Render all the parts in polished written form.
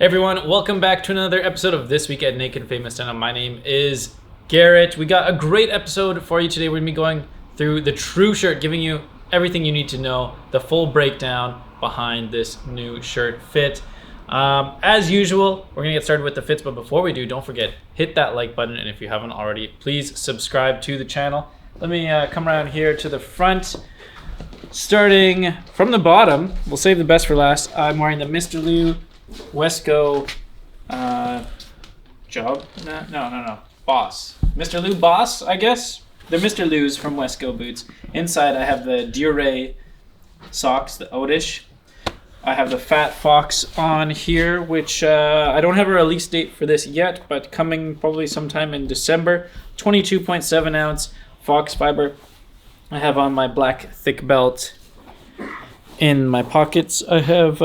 Hey everyone, welcome back to another episode of This Week at Naked Famous Denim. My name is Garrett. We got a great episode for you today. We're going to be going through the true shirt, giving you everything you need to know, the full breakdown behind this new shirt fit. As usual, we're going to get started with the fits, but before we do, don't forget, hit that like button, and if you haven't already, please subscribe to the channel. Let me come around here to the front. Starting from the bottom, we'll save the best for last. I'm wearing the Mr. Lou Wesco job? No. Boss. Mr. Lou Boss, I guess. They're Mr. Lou's from Wesco boots. Inside, I have the Dure socks, the Odish. I have the Fat Fox on here, which I don't have a release date for this yet, but coming probably sometime in December. 22.7 ounce Fox fiber. I have on my black thick belt. In my pockets, I have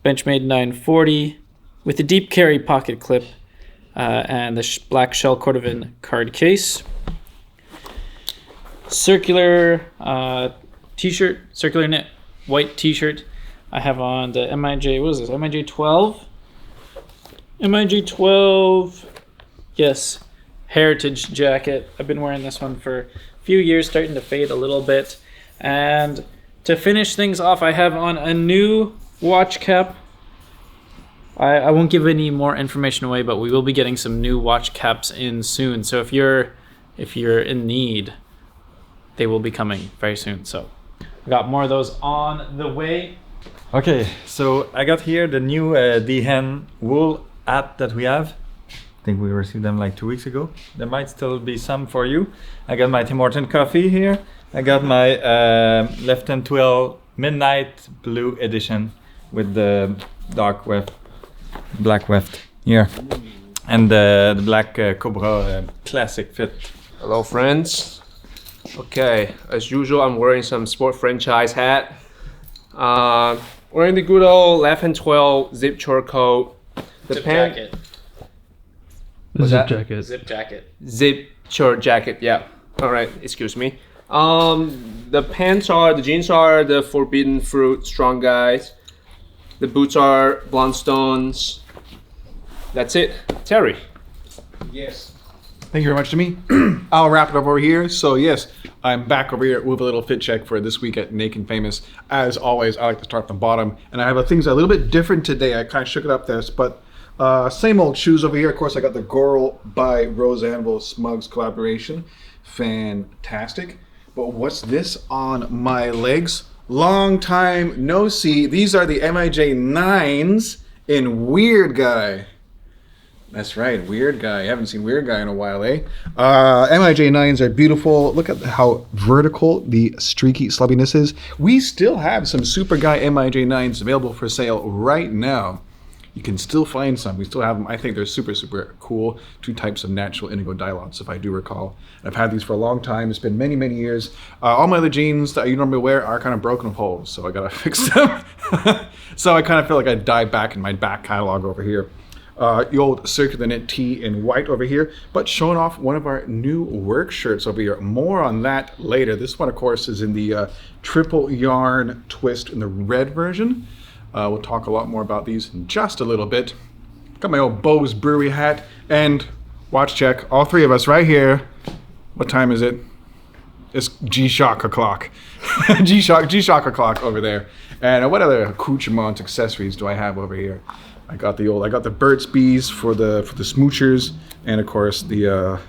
Benchmade 940 with a deep carry pocket clip and the black shell cordovan card case. Circular t-shirt, circular knit white t-shirt. I have on the MIJ, what is this, MIJ 12? MIJ 12, yes, heritage jacket. I've been wearing this one for a few years, starting to fade a little bit. And to finish things off, I have on a new watch cap. I won't give any more information away, but we will be getting some new watch caps in soon. So if you're in need, they will be coming very soon. So we got more of those on the way. Okay, so I got here the new Dehen wool hat that we have. I think we received them like 2 weeks ago. There might still be some for you. I got my Tim Horton coffee here. I got my Left and Twill Midnight Blue edition with the dark weft, black weft here, and the black Cobra classic fit. Hello friends. Okay, as usual I'm wearing some sport franchise hat. Wearing the good old Left and Twill zip short coat. The Zip pant jacket. What's Zip that? jacket. Zip jacket. Zip short jacket, yeah. Alright, excuse me. The jeans are the Forbidden Fruit Strong Guys. The boots are Blundstones. That's it. Terry. Yes. Thank you very much to me. I'll wrap it up over here. So yes, I'm back over here with a little fit check for this week at Naked Famous. As always, I like to start from the bottom, and I have things a little bit different today. I kind of shook it up this, but same old shoes over here. Of course, I got the Goral by Rose Anvil Smugs collaboration. Fantastic. But what's this on my legs? Long time no see. These are the MIJ 9s in Weird Guy. That's right, Weird Guy. I haven't seen Weird Guy in a while, eh? MIJ 9s are beautiful. Look at how vertical the streaky slubbiness is. We still have some Super Guy MIJ 9s available for sale right now. You can still find some. We still have them. I think they're super, super cool. 2 types of natural indigo dye lots, if I do recall. I've had these for a long time. It's been many, many years. All my other jeans that you normally wear are kind of broken with holes, so I gotta fix them. So I kind of feel like I dive back in my back catalog over here. The old circular knit tee in white over here, but showing off one of our new work shirts over here. More on that later. This one, of course, is in the triple yarn twist in the red version. We'll talk a lot more about these in just a little bit. Got my old Bo's Brewery hat and watch check. All 3 of us right here. What time is it? It's G-Shock o'clock. G-Shock o'clock over there. And what other accoutrements, accessories do I have over here? I got the Burt's Bees for the smoochers, and of course the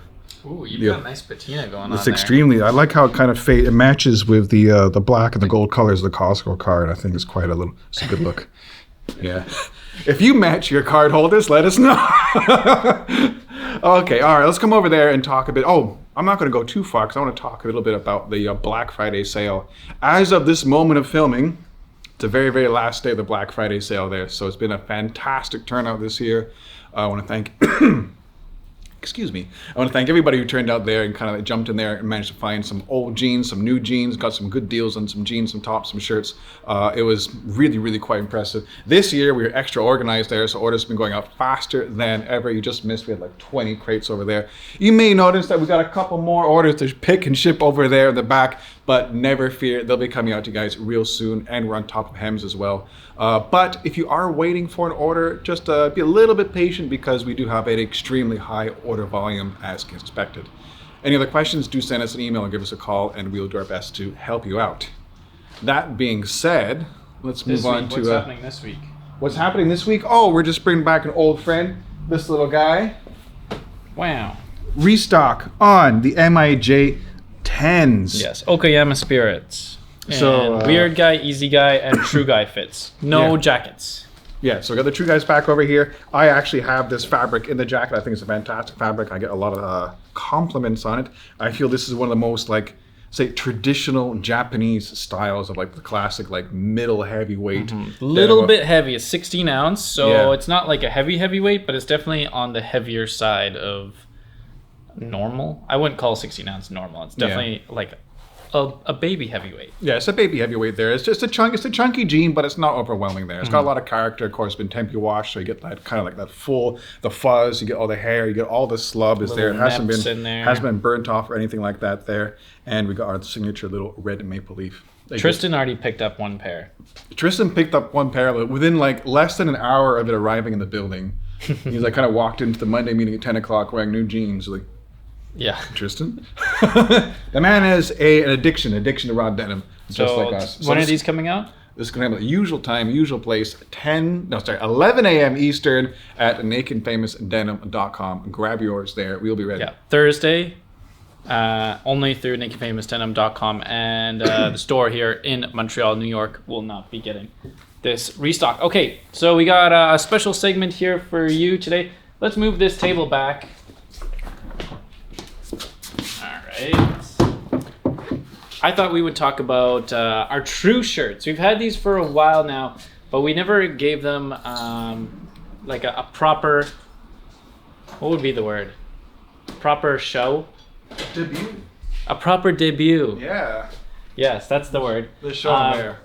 Ooh, you got a nice patina going on it's there. extremely. I like how it kind of fade. It matches with the black and the gold colors of the Costco card. I think it's quite it's a good look. Yeah. If you match your card holders, let us know. Okay, all right. Let's come over there and talk a bit. Oh, I'm not going to go too far because I want to talk a little bit about the Black Friday sale. As of this moment of filming, it's the very, very last day of the Black Friday sale there. So it's been a fantastic turnout this year. I want to thank excuse me. I want to thank everybody who turned out there and kind of jumped in there and managed to find some old jeans, some new jeans, got some good deals on some jeans, some tops, some shirts. It was really, really quite impressive. This year, we were extra organized there, so orders have been going out faster than ever. You just missed, we had like 20 crates over there. You may notice that we got a couple more orders to pick and ship over there in the back. but never fear, they'll be coming out to you guys real soon, and we're on top of hems as well. But if you are waiting for an order, just be a little bit patient because we do have an extremely high order volume as expected. Any other questions, do send us an email or give us a call, and we'll do our best to help you out. That being said, let's move on to what's happening this week. What's happening this week? Oh, we're just bringing back an old friend, this little guy. Wow. Restock on the MIJ 10s. Yes, Okayama Spirits. And So, Weird Guy, Easy Guy, and True Guy fits. No Yeah. jackets. Yeah, so I got the True Guys back over here. I actually have this fabric in the jacket. I think it's a fantastic fabric. I get a lot of compliments on it. I feel this is one of the most, like, say, traditional Japanese styles of, like, the classic, like, middle heavyweight. Little denim. bit heavy. It's 16 ounce, so Yeah. it's not like a heavyweight, but it's definitely on the heavier side of normal. I wouldn't call 16 ounce normal. It's definitely like a baby heavyweight. Yeah, it's a baby heavyweight there. It's just it's a chunky jean, but it's not overwhelming there. It's got a lot of character, of course, it's been temperature washed, so you get that kind of like that the fuzz, you get all the hair, you get all the slub is there. It hasn't neps in there. been burnt off or anything like that there. And we got our signature little red maple leaf. Tristan already picked up one pair. Tristan picked up one pair but within like less than an hour of it arriving in the building. He's like kind of walked into the Monday meeting at 10 o'clock wearing new jeans. Like, Yeah. Tristan? The man has an addiction to raw denim, just like us. So when are this- these coming out? This is going to have the usual time, usual place, 11 a.m. Eastern at nakedfamousdenim.com. Grab yours there. We'll be ready. Yeah. Thursday, only through nakedfamousdenim.com, and the store here in Montreal, New York will not be getting this restock. Okay, so we got a special segment here for you today. Let's move this table back. All right. I thought we would talk about our True shirts. We've had these for a while now, but we never gave them like a proper, what would be the word? Proper show? Debut. A proper debut. Yeah. Yes, that's the word. The show there.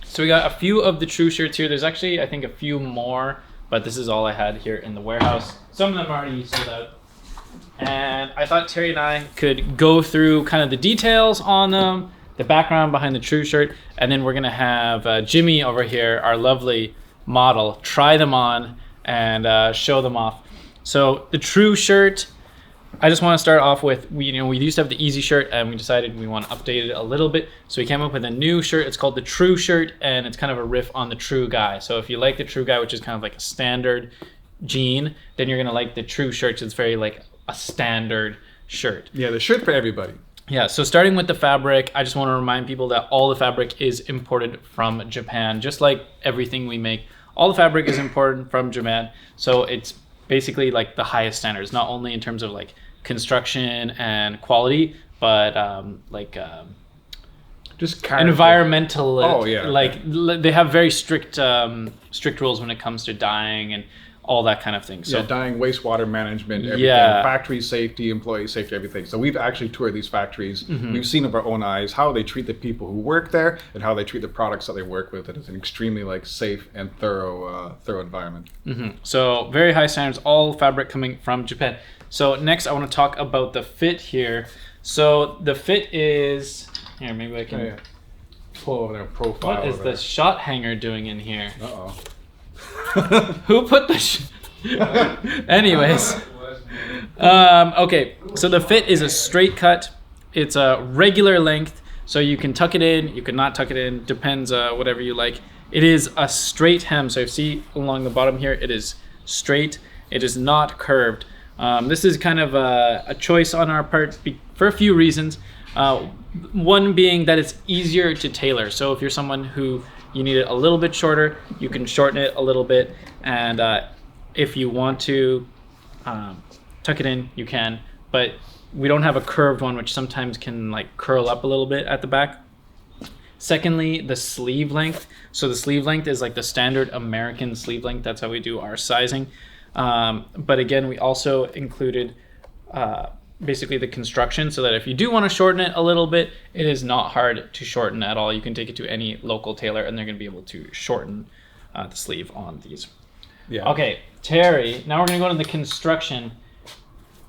So we got a few of the True shirts here. There's actually, I think, a few more, but this is all I had here in the warehouse. Some of them are already sold out. And I thought Terry and I could go through kind of the details on them, the background behind the True shirt, and then we're going to have Jimmy over here, our lovely model, try them on and show them off. So the True shirt, I just want to start off with, we used to have the Easy shirt, and we decided we want to update it a little bit. So we came up with a new shirt. It's called the True shirt, and it's kind of a riff on the True Guy. So if you like the True Guy, which is kind of like a standard jean, then you're going to like the True shirt. It's very like a standard shirt. Yeah, the shirt for everybody. Yeah, so starting with the fabric, I just want to remind people that all the fabric is imported from Japan. Just like everything we make, all the fabric is imported from Japan. So it's basically like the highest standards, not only in terms of like construction and quality, but Just character. environmental. Oh, yeah. They have very strict rules when it comes to dyeing and all that kind of thing. So Yeah, dyeing, wastewater management, everything. Yeah. Factory safety, employee safety, everything. So we've actually toured these factories. Mm-hmm. We've seen with our own eyes how they treat the people who work there and how they treat the products that they work with. It is an extremely like safe and thorough environment. So very high standards, all fabric coming from Japan. So next I want to talk about the fit here. So the fit is, here, maybe I can, Yeah. Pull over their profile. what is over the shot hanger doing in here? there. Uh-oh. Who put the Anyways. Okay, so the fit is a straight cut. It's a regular length, so you can tuck it in, you can not tuck it in, depends whatever you like. It is a straight hem, so you see along the bottom here, it is straight. It is not curved. This is kind of a choice on our part for a few reasons. One being that it's easier to tailor. So if you're someone who you need it a little bit shorter, you can shorten it a little bit. And if you want to tuck it in, you can. But we don't have a curved one, which sometimes can like curl up a little bit at the back. Secondly, the sleeve length. So the sleeve length is like the standard American sleeve length. That's how we do our sizing. But again, we also included basically the construction so that if you do want to shorten it a little bit, it is not hard to shorten at all. You can take it to any local tailor and they're going to be able to shorten the sleeve on these. Yeah. Okay, Terry, now we're going to go to the construction.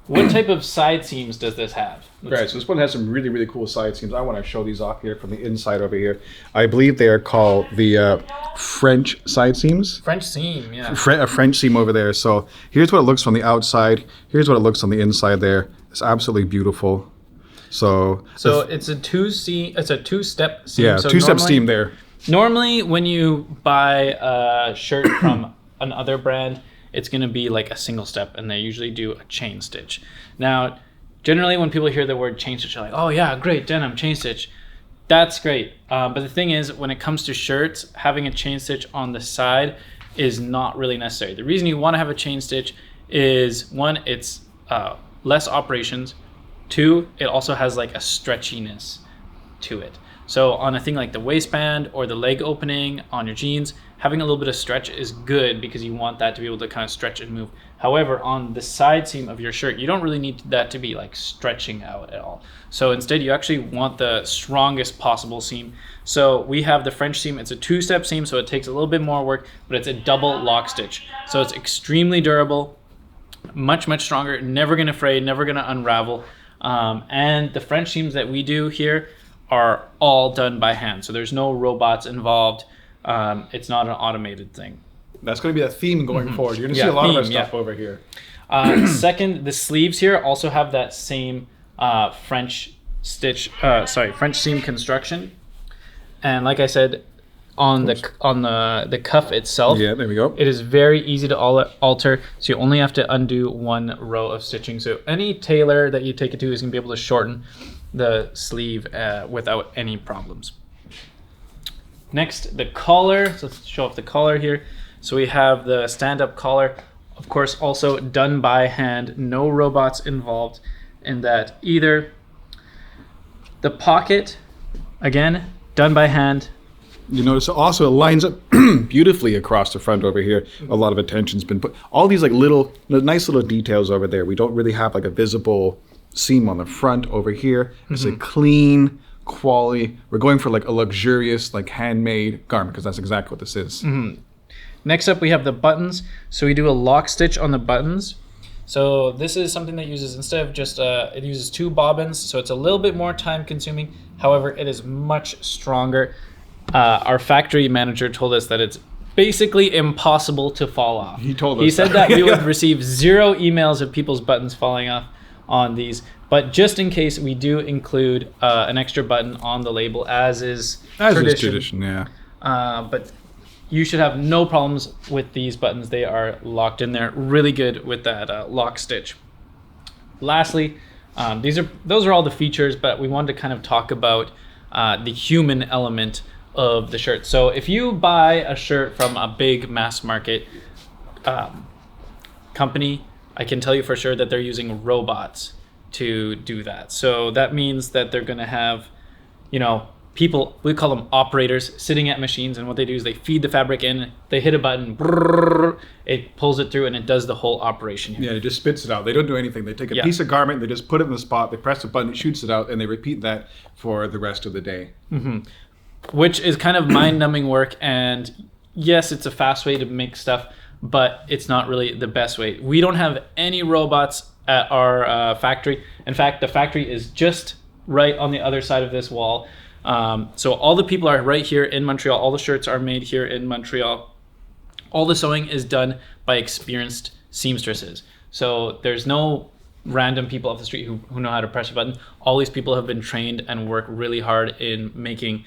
What type of side seams does this have? Right, so this one has some really, really cool side seams. I want to show these off here from the inside over here. I believe they are called the French side seams. French seam, yeah. A French seam over there. So here's what it looks from the outside. Here's what it looks on the inside there. It's absolutely beautiful. So it's a two-step seam. yeah, so two-step normally- seam there. Normally, when you buy a shirt from another brand, it's going to be like a single step, and they usually do a chain stitch. Now, generally, when people hear the word chain stitch, they're like, oh yeah, great, denim, chain stitch. That's great. But the thing is, when it comes to shirts, having a chain stitch on the side is not really necessary. The reason you want to have a chain stitch is, one, it's less operations. Two, it also has like a stretchiness to it. So on a thing like the waistband or the leg opening on your jeans, having a little bit of stretch is good because you want that to be able to kind of stretch and move. However, on the side seam of your shirt, you don't really need that to be like stretching out at all. So instead, you actually want the strongest possible seam. So we have the French seam. It's a two-step seam, so it takes a little bit more work, but it's a double lock stitch. So it's extremely durable, much, much stronger, never gonna fray, never gonna unravel. And the French seams that we do here are all done by hand. So there's no robots involved. It's not an automated thing. That's going to be a theme going forward. You're going to see a lot of our stuff over here. Second, the sleeves here also have that same French seam construction. And like I said, on the cuff itself, Yeah, there we go. it is very easy to alter. So you only have to undo one row of stitching. So any tailor that you take it to is going to be able to shorten the sleeve without any problems. Next, the collar. So let's show off the collar here. So we have the stand-up collar, of course, also done by hand. No robots involved in that either. The pocket, again, done by hand. You notice also it lines up beautifully across the front over here. A lot of attention's been put. All these like nice little details over there. We don't really have like a visible seam on the front over here. It's a clean quality. We're going for like a luxurious, like handmade garment because that's exactly what this is. Next up, we have the buttons. So we do a lock stitch on the buttons. So this is something that uses, instead of just, it uses 2 bobbins. So it's a little bit more time consuming. However, it is much stronger. Our factory manager told us that it's basically impossible to fall off. He told us He said that we would Yeah. receive 0 emails of people's buttons falling off on these. But just in case, we do include an extra button on the label, as is tradition, yeah. But you should have no problems with these buttons. They are locked in there really good with that lock stitch. Lastly, those are all the features, but we wanted to kind of talk about the human element of the shirt. So if you buy a shirt from a big mass market company, I can tell you for sure that they're using robots to do that. So that means that they're going to have, people, we call them operators, sitting at machines, and what they do is they feed the fabric in, they hit a button, brrr, it pulls it through, and it does the whole operation here. Yeah, it just spits it out. They don't do anything. They take a piece of garment, they just put it in the spot, they press a button, it shoots it out, and they repeat that for the rest of the day. Which is kind of mind-numbing work, and yes, it's a fast way to make stuff, but it's not really the best way. We don't have any robots at our factory. In fact, the factory is just right on the other side of this wall. So all the people are right here in Montreal. All the shirts are made here in Montreal. All the sewing is done by experienced seamstresses. So there's no random people off the street who know how to press a button. All these people have been trained and work really hard in making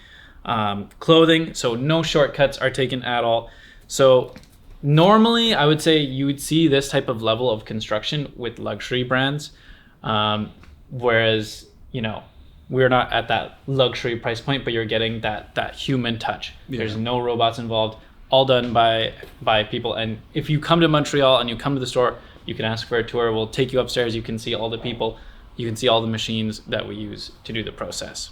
clothing. So no shortcuts are taken at all. So normally I would say you would see this type of level of construction with luxury brands. Whereas, we're not at that luxury price point, but you're getting that human touch. Yeah. There's no robots involved, all done by people. And if you come to Montreal and you come to the store, you can ask for a tour. We'll take you upstairs. You can see all the people. You can see all the machines that we use to do the process.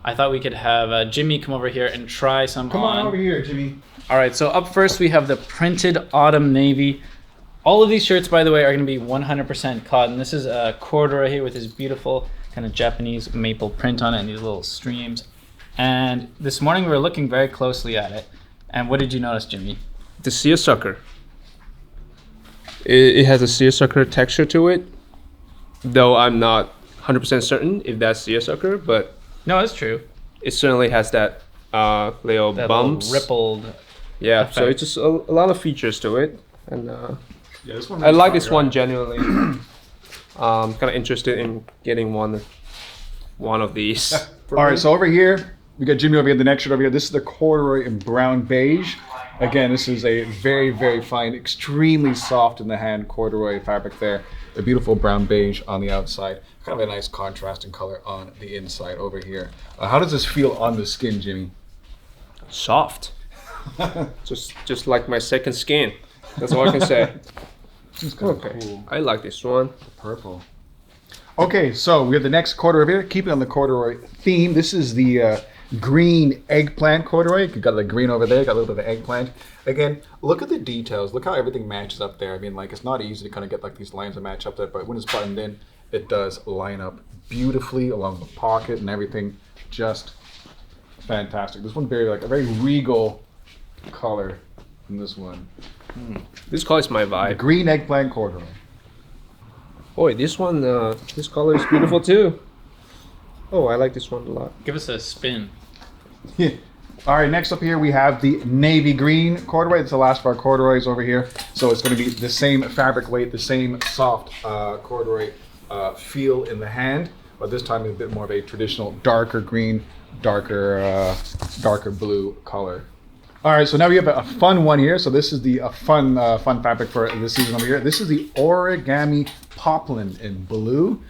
I thought we could have Jimmy come over here and try some on. Come on over here, Jimmy. All right, so up first we have the printed autumn navy. All of these shirts, by the way, are going to be 100% cotton. This is a corduroy here with this beautiful kind of Japanese maple print on it and these little streams. And this morning we were looking very closely at it. And what did you notice, Jimmy? The seersucker. It has a seersucker texture to it. Though I'm not 100% certain if that's seersucker, but No, it's true. it certainly has that little That bumps. little rippled. Yeah, so effect. it's just a lot of features to it, and Yeah, this one I like this one genuinely. Kind of interested in getting one of these. All right, so over here, we got Jimmy over here, the next shirt over here. This is the corduroy in brown beige. Again, this is a very, very fine, extremely soft in the hand corduroy fabric there. A beautiful brown beige on the outside. Kind of a nice contrasting color on the inside over here. How does this feel on the skin, Jimmy? Soft. just like my second skin. That's all I can say. It's kind of Okay, cool. I like this one. Purple. Okay, so we have the next corduroy over here. Keeping on the corduroy theme, this is the green eggplant corduroy. You got the green over there, got a little bit of eggplant. Again, look at the details. Look how everything matches up there. I mean, like, it's not easy to kind of get like these lines to match up there, but when it's buttoned in, it does line up beautifully along the pocket and everything. Just fantastic. This one very like a very regal color in this one. This color is my The vibe. green eggplant corduroy. Boy, this one, this color is beautiful too. Oh, I like this one a lot. Give us a spin. Yeah. All right, next up here we have the navy green corduroy. It's the last of our corduroys over here. So it's going to be the same fabric weight, the same soft corduroy feel in the hand, but this time a bit more of a traditional darker green, darker blue color. All right, so now we have a fun one here. So this is the fun fabric for this season over here. This is the origami poplin in blue.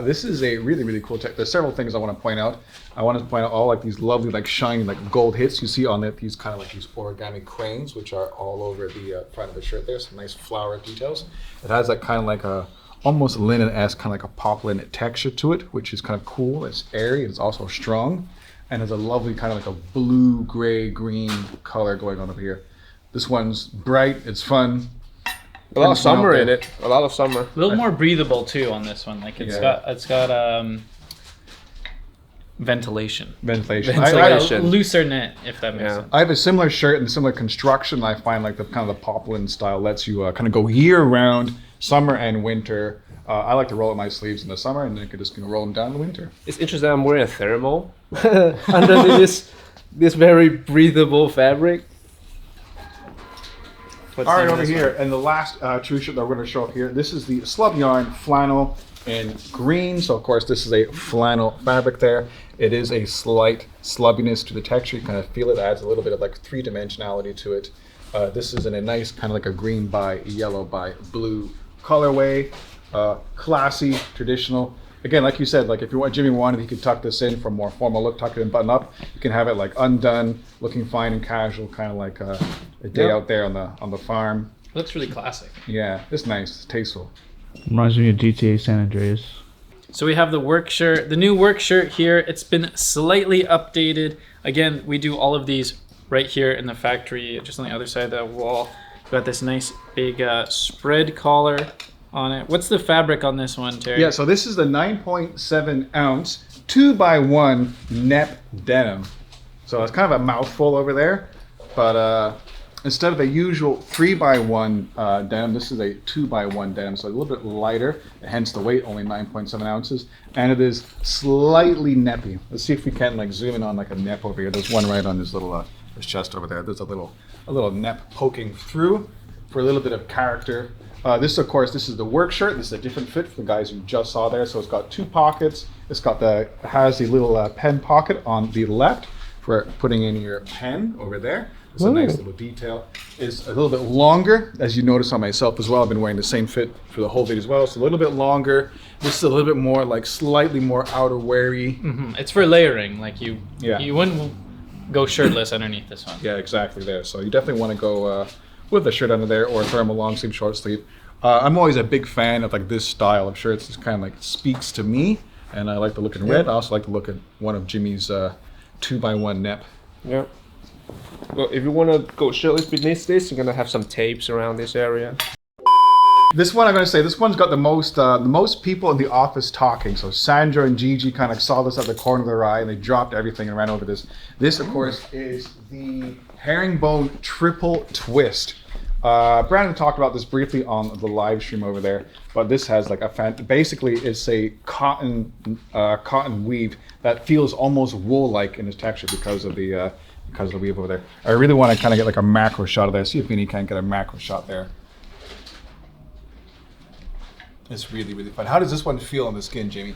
This is a really, really cool tech. There's several things I want to point out. I want to point out all like these lovely, like shiny, like gold hits you see on it. These kind of like these origami cranes, which are all over the front of the shirt. There's some nice flower details. It has that kind of like a almost linen-esque kind of like a poplin texture to it, which is kind of cool. It's airy. It's also strong, and has a lovely kind of like a blue, gray, green color going on over here. This one's bright. It's fun. A lot of summer in it. A lot of summer. A little more breathable too on this one. Like it's Yeah. got ventilation. Ventilation. Ventilation. Looser knit, if that makes Yeah. sense. I have a similar shirt and similar construction. I find like the kind of the poplin style lets you kind of go year round, summer and winter. I like to roll up my sleeves in the summer, and then I could just roll them down in the winter. It's interesting. I'm wearing a thermal under this very breathable fabric. What's All right, in over this here, and the last true shirt that we're going to show up here. This is the slub yarn flannel in green. So of course, this is a flannel fabric. There, it is a slight slubbiness to the texture. You kind of feel it. Adds a little bit of like three-dimensionality to it. This is in a nice kind of like a green by yellow by blue colorway. Classy, traditional. Again, like you said, like if you want Jimmy wanted, he could tuck this in for a more formal look, tuck it in, button up. You can have it like undone, looking fine and casual, kind of like a day out there on the farm. Looks really classic. Yeah, it's nice, it's tasteful. Reminds me of GTA San Andreas. So we have the work shirt, the new work shirt here. It's been slightly updated. Again, we do all of these right here in the factory, just on the other side of the wall. We've got this nice big spread collar on it. What's the fabric on this one, Terry? Yeah, so this is the 9.7 ounce 2x1 NEP denim. So it's kind of a mouthful over there, but instead of a usual 3x1 denim, this is a 2x1 denim, so a little bit lighter, hence the weight, only 9.7 ounces, and it is slightly neppy. Let's see if we can like zoom in on like a nep over here. There's one right on this little this chest over there. There's a little nep poking through for a little bit of character. This, of course, this is the work shirt. This is a different fit for the guys you just saw there. So it's got two pockets. It has the little pen pocket on the left for putting in your pen over there. It's a nice little detail. It's a little bit longer, as you notice on myself as well. I've been wearing the same fit for the whole video as well. It's a little bit longer. This is a little bit more like slightly more outerweary. It's for layering. Like you Yeah. wouldn't go shirtless underneath this one. Yeah, exactly there. So you definitely want to go with a shirt under there or throw them a long sleeve, short sleeve. I'm always a big fan of like this style of shirts. It's kind of like speaks to me, and I like the look in red. I also like to look at one of Jimmy's 2x1 nep. Yeah. Well, if you want to go shirtless beneath this, you're gonna have some tapes around this area. This one, I'm going to say, this one's got the most people in the office talking. So Sandra and Gigi kind of saw this at the corner of their eye, and they dropped everything and ran over this. This, of course, is the herringbone triple twist. Brandon talked about this briefly on the live stream over there, but this has like basically it's a cotton weave that feels almost wool-like in its texture because of the weave over there. I really want to kind of get like a macro shot of that. See if Vinny can't get a macro shot there. It's really, really fun. How does this one feel on the skin, Jamie?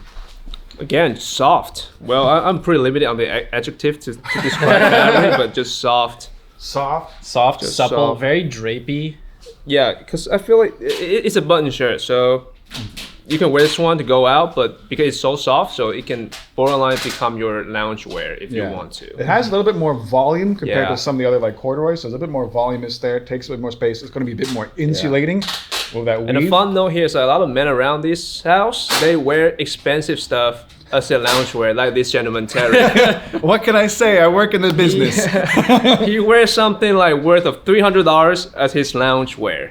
Again, soft. Well, I'm pretty limited on the adjective to describe fabric, but just soft. Soft, Just supple, soft. very drapey. Yeah, because I feel like it's a button shirt, so you can wear this one to go out, but because it's so soft, so it can borderline become your lounge wear if you want to. It has a little bit more volume compared Yeah. to some of the other like corduroys, so it's a bit more voluminous there. It takes a bit more space. It's going to be a bit more insulating with that weave. And a fun note here is that a lot of men around this house, they wear expensive stuff as their loungewear, like this gentleman Terry. What can I say? I work in the business. He wears something like worth of $300 as his loungewear.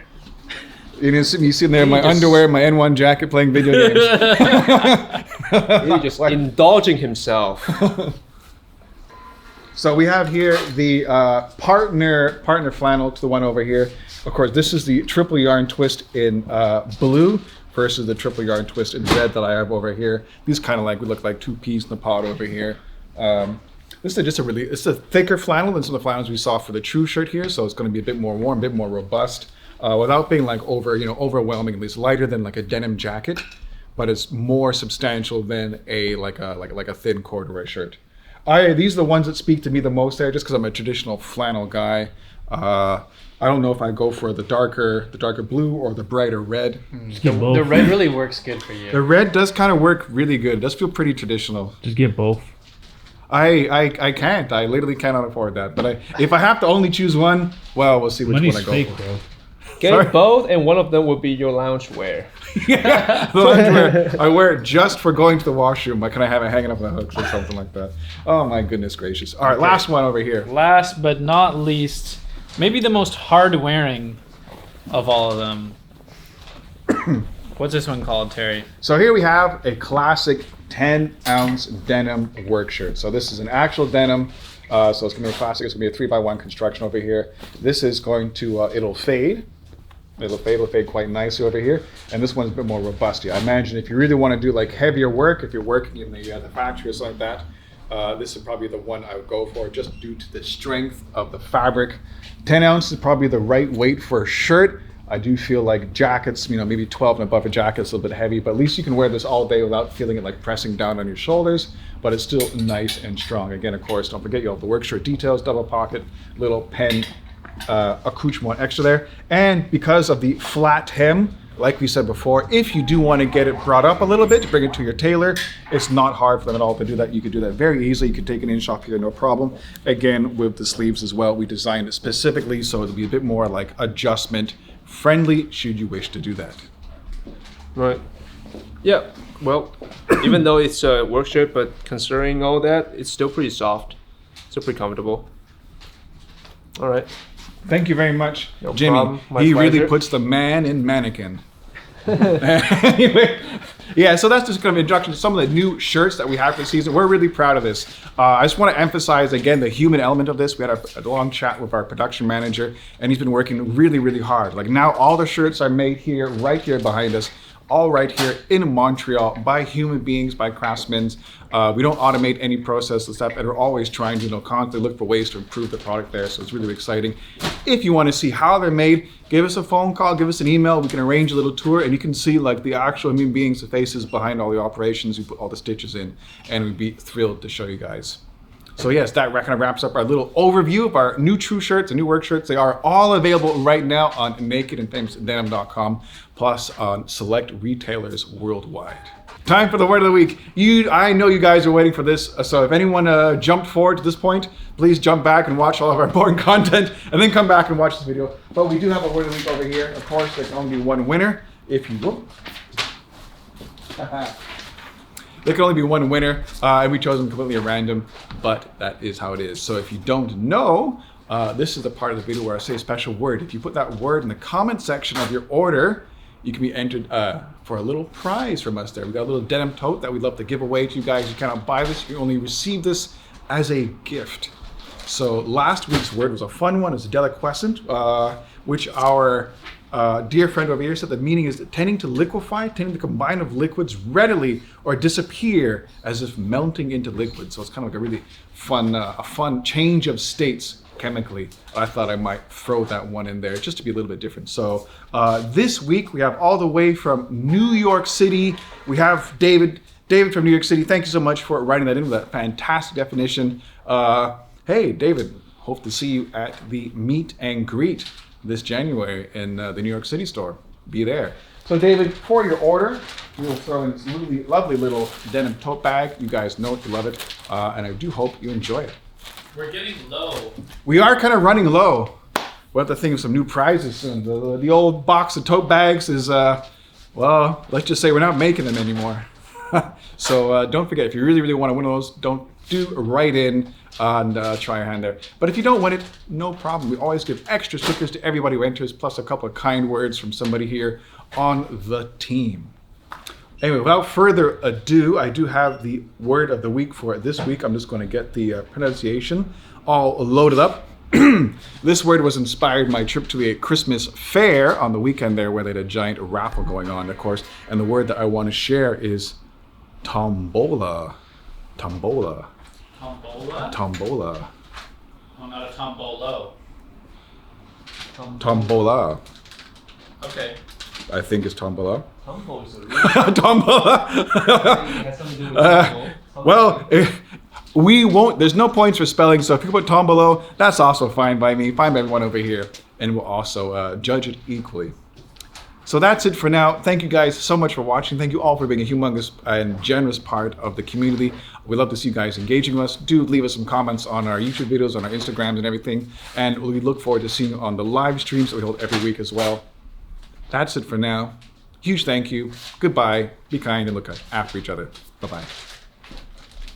You know, me sitting there in my just- underwear, my N1 jacket, playing video games. He's just indulging himself. So we have here the partner flannel to the one over here. Of course, this is the triple yarn twist in blue versus the triple yarn twist in red that I have over here. These kind of like would look like two peas in the pod over here. This is just it's a thicker flannel than some of the flannels we saw for the true shirt here, so it's going to be a bit more warm, a bit more robust, without being like overwhelmingly. It's lighter than like a denim jacket, but it's more substantial than a thin corduroy shirt. These are the ones that speak to me the most there, just because I'm a traditional flannel guy. I don't know if I go for the darker blue or the brighter red. Just get both. The red really works good for you. The red does kind of work really good. It does feel pretty traditional. Just get both. I can't. I literally cannot afford that. But if I have to only choose one, well, we'll see which Money's one I go fake, for. bro. Get Sorry? both, and one of them would be your loungewear. The underwear, I wear it just for going to the washroom. Like, can I have it hanging up on the hooks or something like that? Oh my goodness gracious! All right, last one over here. Last but not least, maybe the most hard wearing of all of them. What's this one called, Terry? So here we have a classic 10-ounce denim work shirt. So this is an actual denim. So it's gonna be a classic. It's gonna be a 3x1 construction over here. This is going to it'll fade. It'll fade quite nicely over here. And this one's a bit more robust. I imagine if you really want to do like heavier work, if you're working in the factory or something like that, this is probably the one I would go for, just due to the strength of the fabric. 10 ounces is probably the right weight for a shirt. I do feel like jackets, maybe 12 and above a jacket is a little bit heavy, but at least you can wear this all day without feeling it like pressing down on your shoulders, but it's still nice and strong. Again, of course, don't forget you have the work shirt details, double pocket, little pen, accoutrement extra there. And because of the flat hem, like we said before, if you do want to get it brought up a little bit to bring it to your tailor, it's not hard for them at all to do that. You could do that very easily. You could take an inch off here, no problem. Again, with the sleeves as well, we designed it specifically so it'll be a bit more like adjustment friendly should you wish to do that. Right. Yeah. Well, even though it's a work shirt, but considering all that, it's still pretty soft. Still pretty comfortable. All right. Thank you very much, No Jimmy. problem. My He really pleasure. puts the man in mannequin. Anyway, yeah, so that's just kind of an introduction to some of the new shirts that we have for the season. We're really proud of this. I just want to emphasize again the human element of this. We had a long chat with our production manager, and he's been working really, really hard. Like now, all the shirts are made here, right here behind us, all right here in Montreal by human beings, by craftsmen. We don't automate any process and stuff, and we're always trying to constantly look for ways to improve the product there. So it's really exciting. If you want to see how they're made, give us a phone call, give us an email. We can arrange a little tour, and you can see like the actual human beings, the faces behind all the operations. We put all the stitches in, and we'd be thrilled to show you guys. So yes, that kind of wraps up our little overview of our new true shirts and new work shirts. They are all available right now on nakedandfamousdenim.com, plus on select retailers worldwide. Time for the word of the week. I know you guys are waiting for this, so if anyone jumped forward to this point, please jump back and watch all of our important content, and then come back and watch this video. But we do have a word of the week over here. Of course, there can only be one winner, if you will. There can only be one winner, and we chose them completely at random, but that is how it is. So if you don't know, this is the part of the video where I say a special word. If you put that word in the comment section of your order, you can be entered for a little prize from us there. We got a little denim tote that we'd love to give away to you guys. You cannot buy this, you only receive this as a gift. So last week's word was a fun one. It's deliquescent, which our dear friend over here said the meaning is tending to liquefy, tending to combine of liquids readily or disappear as if melting into liquid. So it's kind of like a really fun, a fun change of states chemically. I thought I might throw that one in there just to be a little bit different. So this week we have all the way from New York City. We have David from New York City. Thank you so much for writing that in with that fantastic definition. Hey, David, hope to see you at the meet and greet this January in the New York City store. Be there. So David, for your order, we will throw in this lovely little denim tote bag. You guys know it, you love it, and I do hope you enjoy it. We're getting low. We are kind of running low. We'll have to think of some new prizes soon. The old box of tote bags is, well, let's just say we're not making them anymore. So don't forget, if you really want to win those, do write in and try your hand there. But if you don't win it, no problem. We always give extra stickers to everybody who enters, plus a couple of kind words from somebody here on the team. Anyway, without further ado, I do have the word of the week for this week. I'm just going to get the pronunciation all loaded up. This word was inspired by my trip to a Christmas fair on the weekend there, where they had a giant raffle going on, of course. And the word that I want to share is tombola. Tombola. Tombola? Tombola. Oh, not a tombolo. Tombola. Okay. I think it's tombola. Tombola. Tombola. Well, we won't. There's no points for spelling, so if you put tombolo, that's also fine by me. Fine by everyone over here, and we'll also judge it equally. So that's it for now. Thank you guys so much for watching. Thank you all for being a humongous and generous part of the community. We love to see you guys engaging with us. Do leave us some comments on our YouTube videos, on our Instagrams and everything. And we look forward to seeing you on the live streams that we hold every week as well. That's it for now. Huge thank you. Goodbye. Be kind and look after each other. Bye-bye.